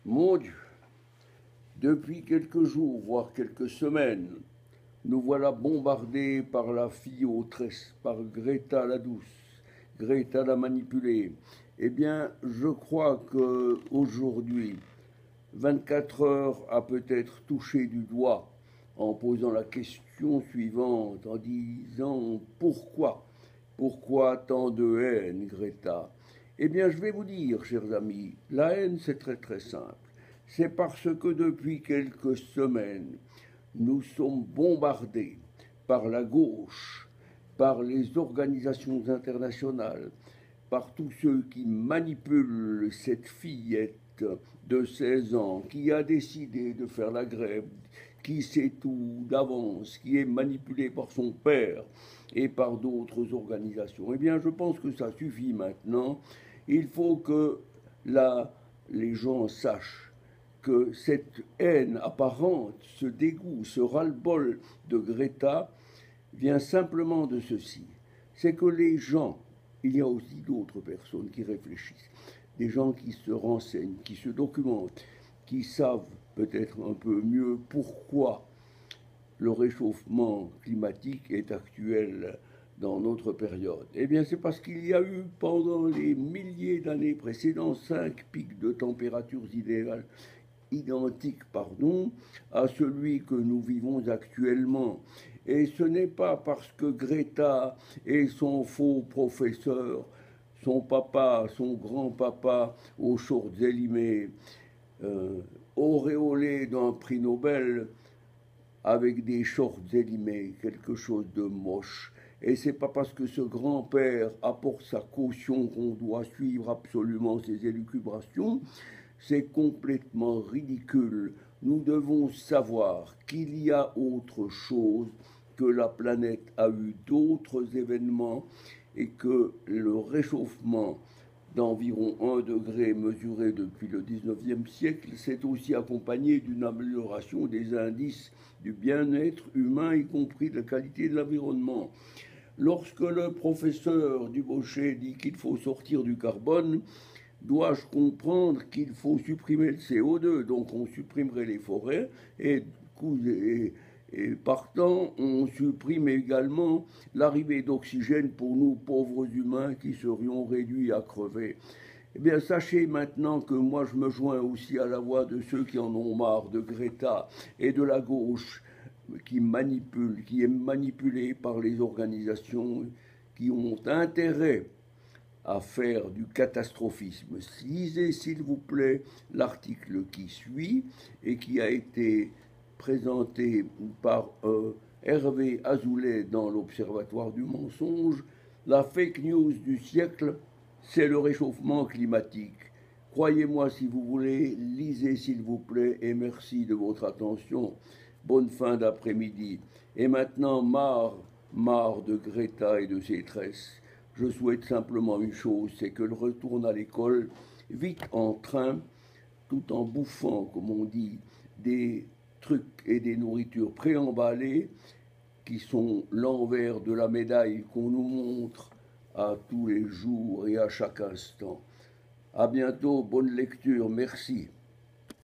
Mon Dieu, depuis quelques jours, voire quelques semaines, nous voilà bombardés par la fille aux tresses, par Greta la douce, Greta la manipulée. Eh bien, je crois que aujourd'hui, 24 heures a peut-être touché du doigt en posant la question suivante, en disant pourquoi? Pourquoi tant de haine, Greta? Eh bien, je vais vous dire, chers amis, la haine, c'est très très simple. C'est parce que depuis quelques semaines, nous sommes bombardés par la gauche, par les organisations internationales, par tous ceux qui manipulent cette fillette de 16 ans qui a décidé de faire la grève, qui sait tout d'avance, qui est manipulée par son père et par d'autres organisations. Eh bien, je pense que ça suffit maintenant. Il faut que les gens sachent que cette haine apparente, ce dégoût, ce ras-le-bol de Greta vient simplement de ceci. C'est que les gens, il y a aussi d'autres personnes qui réfléchissent, des gens qui se renseignent, qui se documentent, qui savent peut-être un peu mieux pourquoi le réchauffement climatique est actuel dans notre période. Eh bien, c'est parce qu'il y a eu pendant les milliers d'années précédentes 5 pics de températures idéales identique, à celui que nous vivons actuellement. Et ce n'est pas parce que Greta et son faux professeur, son papa, son grand-papa aux shorts élimés, auréolé d'un prix Nobel avec des shorts élimés, quelque chose de moche. Et c'est pas parce que ce grand-père apporte sa caution qu'on doit suivre absolument ses élucubrations. C'est complètement ridicule. Nous devons savoir qu'il y a autre chose, que la planète a eu d'autres événements et que le réchauffement d'environ 1 degré mesuré depuis le 19e siècle s'est aussi accompagné d'une amélioration des indices du bien-être humain, y compris de la qualité de l'environnement. Lorsque le professeur Dubochet dit qu'il faut sortir du carbone, dois-je comprendre qu'il faut supprimer le CO2, donc on supprimerait les forêts et partant, on supprime également l'arrivée d'oxygène pour nous pauvres humains qui serions réduits à crever. Eh bien, sachez maintenant que moi je me joins aussi à la voix de ceux qui en ont marre de Greta et de la gauche qui manipule, qui est manipulée par les organisations qui ont intérêt à faire du catastrophisme. Lisez s'il vous plaît l'article qui suit et qui a été présenté par Hervé Azoulay dans l'Observatoire du mensonge. La fake news du siècle, c'est le réchauffement climatique. Croyez-moi si vous voulez, lisez s'il vous plaît et merci de votre attention. Bonne fin d'après-midi. Et maintenant, marre de Greta et de ses tresses. Je souhaite simplement une chose, c'est qu'elle retourne à l'école vite en train, tout en bouffant, comme on dit, des trucs et des nourritures préemballées qui sont l'envers de la médaille qu'on nous montre à tous les jours et à chaque instant. À bientôt, bonne lecture, merci.